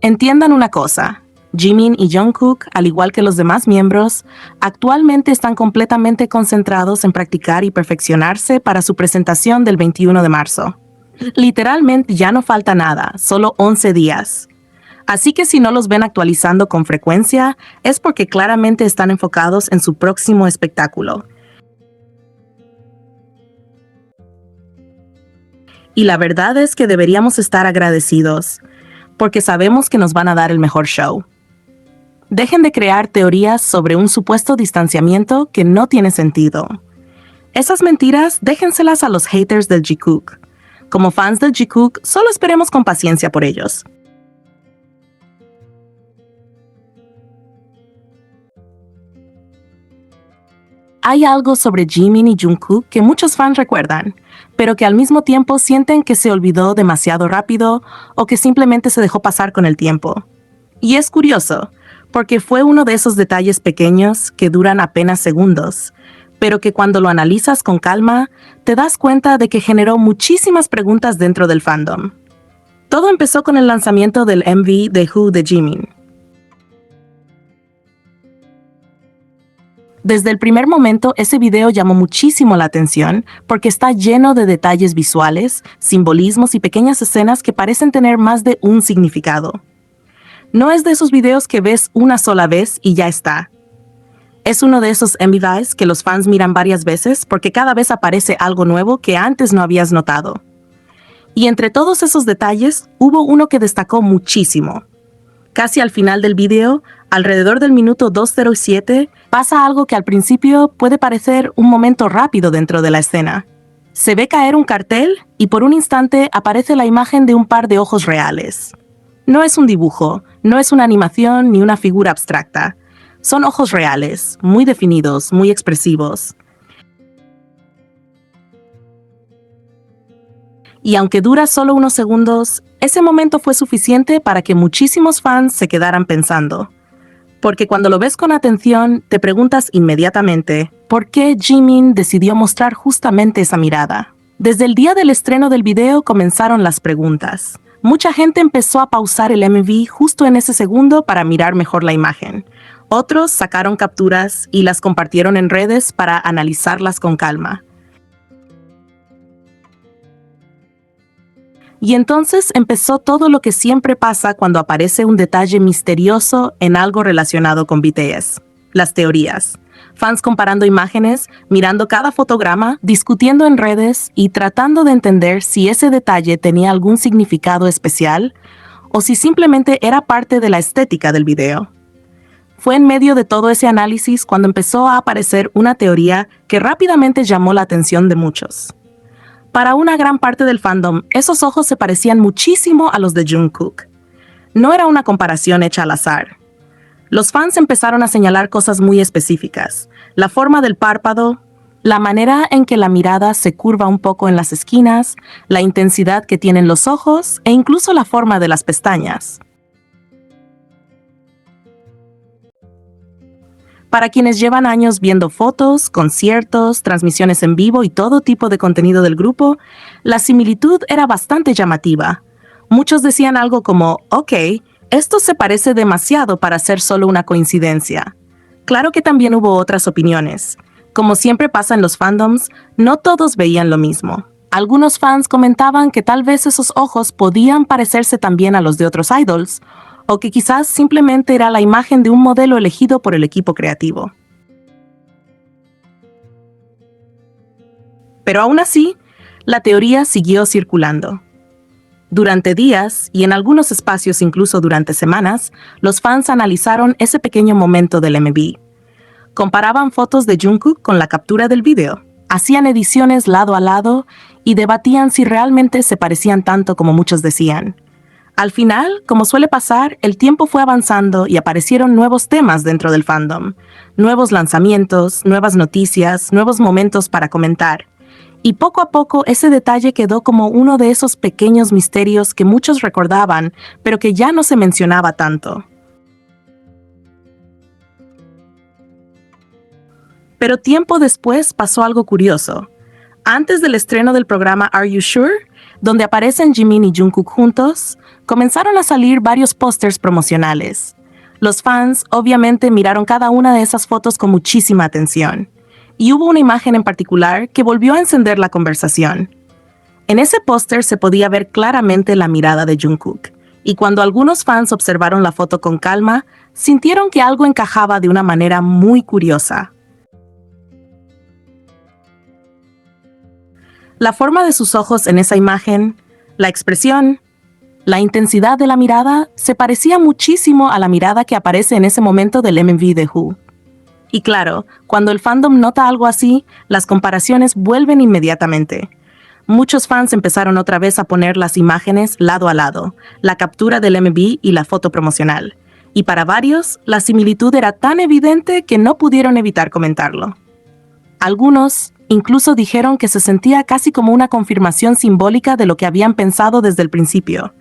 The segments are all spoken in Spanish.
Entiendan una cosa. Jimin y Jungkook, al igual que los demás miembros, actualmente están completamente concentrados en practicar y perfeccionarse para su presentación del 21 de marzo. Literalmente ya no falta nada, solo 11 días. Así que si no los ven actualizando con frecuencia, es porque claramente están enfocados en su próximo espectáculo. Y la verdad es que deberíamos estar agradecidos, porque sabemos que nos van a dar el mejor show. Dejen de crear teorías sobre un supuesto distanciamiento que no tiene sentido. Esas mentiras déjenselas a los haters del Jikook. Como fans del Jikook, solo esperemos con paciencia por ellos. Hay algo sobre Jimin y Jungkook que muchos fans recuerdan, pero que al mismo tiempo sienten que se olvidó demasiado rápido o que simplemente se dejó pasar con el tiempo. Y es curioso, porque fue uno de esos detalles pequeños que duran apenas segundos, pero que cuando lo analizas con calma, te das cuenta de que generó muchísimas preguntas dentro del fandom. Todo empezó con el lanzamiento del MV de Who de Jimin. Desde el primer momento, ese video llamó muchísimo la atención porque está lleno de detalles visuales, simbolismos y pequeñas escenas que parecen tener más de un significado. No es de esos videos que ves una sola vez y ya está. Es uno de esos MVs que los fans miran varias veces porque cada vez aparece algo nuevo que antes no habías notado. Y entre todos esos detalles, hubo uno que destacó muchísimo. Casi al final del video, alrededor del minuto 2:07, pasa algo que al principio puede parecer un momento rápido dentro de la escena. Se ve caer un cartel y por un instante aparece la imagen de un par de ojos reales. No es un dibujo, no es una animación ni una figura abstracta. Son ojos reales, muy definidos, muy expresivos. Y aunque dura solo unos segundos, ese momento fue suficiente para que muchísimos fans se quedaran pensando. Porque cuando lo ves con atención, te preguntas inmediatamente, ¿por qué Jimin decidió mostrar justamente esa mirada? Desde el día del estreno del video comenzaron las preguntas. Mucha gente empezó a pausar el MV justo en ese segundo para mirar mejor la imagen. Otros sacaron capturas y las compartieron en redes para analizarlas con calma. Y entonces empezó todo lo que siempre pasa cuando aparece un detalle misterioso en algo relacionado con BTS. Las teorías. Fans comparando imágenes, mirando cada fotograma, discutiendo en redes y tratando de entender si ese detalle tenía algún significado especial o si simplemente era parte de la estética del video. Fue en medio de todo ese análisis cuando empezó a aparecer una teoría que rápidamente llamó la atención de muchos. Para una gran parte del fandom, esos ojos se parecían muchísimo a los de Jungkook. No era una comparación hecha al azar. Los fans empezaron a señalar cosas muy específicas. La forma del párpado, la manera en que la mirada se curva un poco en las esquinas, la intensidad que tienen los ojos e incluso la forma de las pestañas. Para quienes llevan años viendo fotos, conciertos, transmisiones en vivo y todo tipo de contenido del grupo, la similitud era bastante llamativa. Muchos decían algo como, ok, esto se parece demasiado para ser solo una coincidencia. Claro que también hubo otras opiniones. Como siempre pasa en los fandoms, no todos veían lo mismo. Algunos fans comentaban que tal vez esos ojos podían parecerse también a los de otros idols, o que quizás simplemente era la imagen de un modelo elegido por el equipo creativo. Pero aún así, la teoría siguió circulando. Durante días, y en algunos espacios incluso durante semanas, los fans analizaron ese pequeño momento del MV. Comparaban fotos de Jungkook con la captura del video, hacían ediciones lado a lado y debatían si realmente se parecían tanto como muchos decían. Al final, como suele pasar, el tiempo fue avanzando y aparecieron nuevos temas dentro del fandom, nuevos lanzamientos, nuevas noticias, nuevos momentos para comentar. Y poco a poco ese detalle quedó como uno de esos pequeños misterios que muchos recordaban, pero que ya no se mencionaba tanto. Pero tiempo después pasó algo curioso. Antes del estreno del programa Are You Sure?, donde aparecen Jimin y Jungkook juntos, comenzaron a salir varios pósters promocionales. Los fans obviamente miraron cada una de esas fotos con muchísima atención, y hubo una imagen en particular que volvió a encender la conversación. En ese póster se podía ver claramente la mirada de Jungkook, y cuando algunos fans observaron la foto con calma, sintieron que algo encajaba de una manera muy curiosa. La forma de sus ojos en esa imagen, la expresión, la intensidad de la mirada se parecía muchísimo a la mirada que aparece en ese momento del MV de Who. Y claro, cuando el fandom nota algo así, las comparaciones vuelven inmediatamente. Muchos fans empezaron otra vez a poner las imágenes lado a lado, la captura del MV y la foto promocional. Y para varios, la similitud era tan evidente que no pudieron evitar comentarlo. Algunos incluso dijeron que se sentía casi como una confirmación simbólica de lo que habían pensado desde el principio.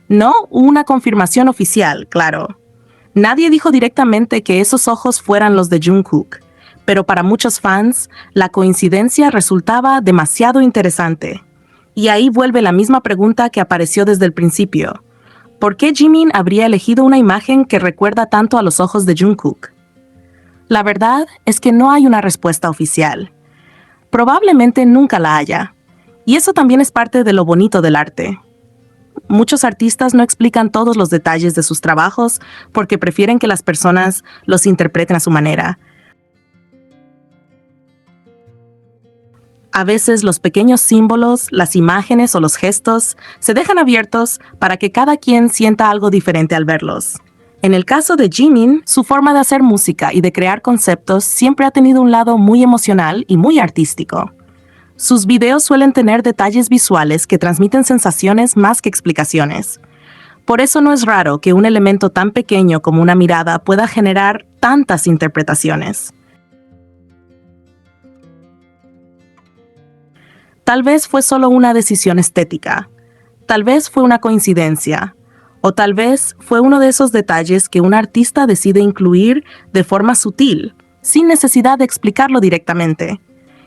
No una confirmación oficial, claro. Nadie dijo directamente que esos ojos fueran los de Jungkook, pero para muchos fans, la coincidencia resultaba demasiado interesante. Y ahí vuelve la misma pregunta que apareció desde el principio. ¿Por qué Jimin habría elegido una imagen que recuerda tanto a los ojos de Jungkook? La verdad es que no hay una respuesta oficial. Probablemente nunca la haya. Y eso también es parte de lo bonito del arte. Muchos artistas no explican todos los detalles de sus trabajos porque prefieren que las personas los interpreten a su manera. A veces los pequeños símbolos, las imágenes o los gestos se dejan abiertos para que cada quien sienta algo diferente al verlos. En el caso de Jimin, su forma de hacer música y de crear conceptos siempre ha tenido un lado muy emocional y muy artístico. Sus videos suelen tener detalles visuales que transmiten sensaciones más que explicaciones. Por eso no es raro que un elemento tan pequeño como una mirada pueda generar tantas interpretaciones. Tal vez fue solo una decisión estética, tal vez fue una coincidencia, o tal vez fue uno de esos detalles que un artista decide incluir de forma sutil, sin necesidad de explicarlo directamente.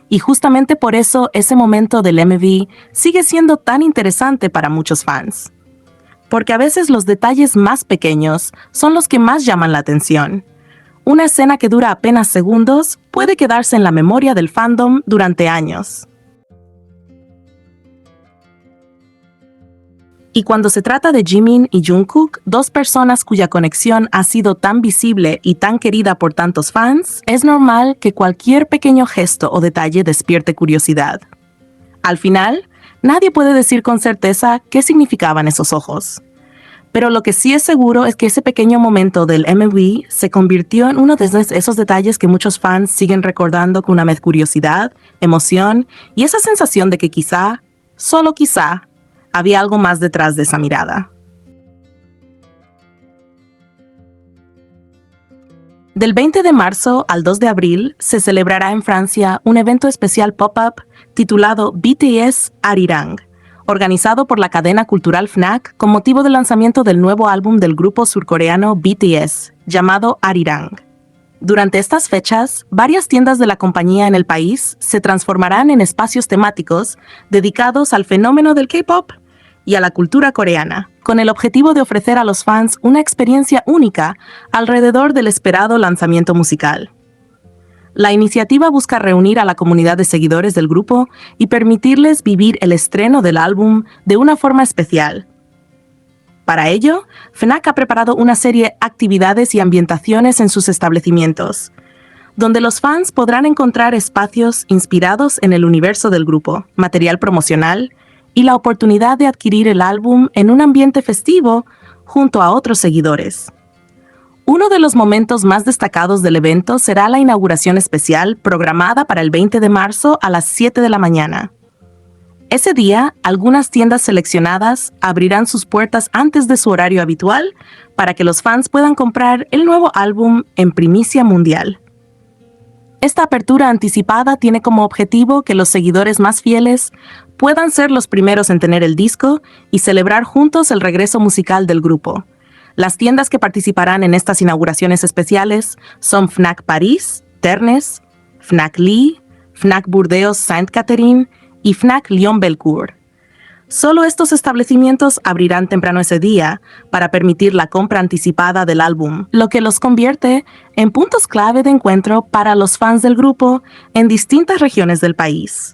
Y justamente por eso ese momento del MV sigue siendo tan interesante para muchos fans. Porque a veces los detalles más pequeños son los que más llaman la atención. Una escena que dura apenas segundos puede quedarse en la memoria del fandom durante años. Y cuando se trata de Jimin y Jungkook, dos personas cuya conexión ha sido tan visible y tan querida por tantos fans, es normal que cualquier pequeño gesto o detalle despierte curiosidad. Al final, nadie puede decir con certeza qué significaban esos ojos. Pero lo que sí es seguro es que ese pequeño momento del MV se convirtió en uno de esos detalles que muchos fans siguen recordando con una mezcla de curiosidad, emoción y esa sensación de que quizá, solo quizá, había algo más detrás de esa mirada. Del 20 de marzo al 2 de abril se celebrará en Francia un evento especial pop-up titulado BTS Arirang, organizado por la cadena cultural Fnac con motivo del lanzamiento del nuevo álbum del grupo surcoreano BTS, llamado Arirang. Durante estas fechas, varias tiendas de la compañía en el país se transformarán en espacios temáticos dedicados al fenómeno del K-pop y a la cultura coreana, con el objetivo de ofrecer a los fans una experiencia única alrededor del esperado lanzamiento musical. La iniciativa busca reunir a la comunidad de seguidores del grupo y permitirles vivir el estreno del álbum de una forma especial. Para ello, Fnac ha preparado una serie de actividades y ambientaciones en sus establecimientos, donde los fans podrán encontrar espacios inspirados en el universo del grupo, material promocional y la oportunidad de adquirir el álbum en un ambiente festivo junto a otros seguidores. Uno de los momentos más destacados del evento será la inauguración especial programada para el 20 de marzo a las 7 de la mañana. Ese día, algunas tiendas seleccionadas abrirán sus puertas antes de su horario habitual para que los fans puedan comprar el nuevo álbum en primicia mundial. Esta apertura anticipada tiene como objetivo que los seguidores más fieles puedan ser los primeros en tener el disco y celebrar juntos el regreso musical del grupo. Las tiendas que participarán en estas inauguraciones especiales son Fnac París, Ternes, Fnac Lee, Fnac Burdeos Sainte-Catherine y Fnac Lyon-Belcourt. Solo estos establecimientos abrirán temprano ese día para permitir la compra anticipada del álbum, lo que los convierte en puntos clave de encuentro para los fans del grupo en distintas regiones del país.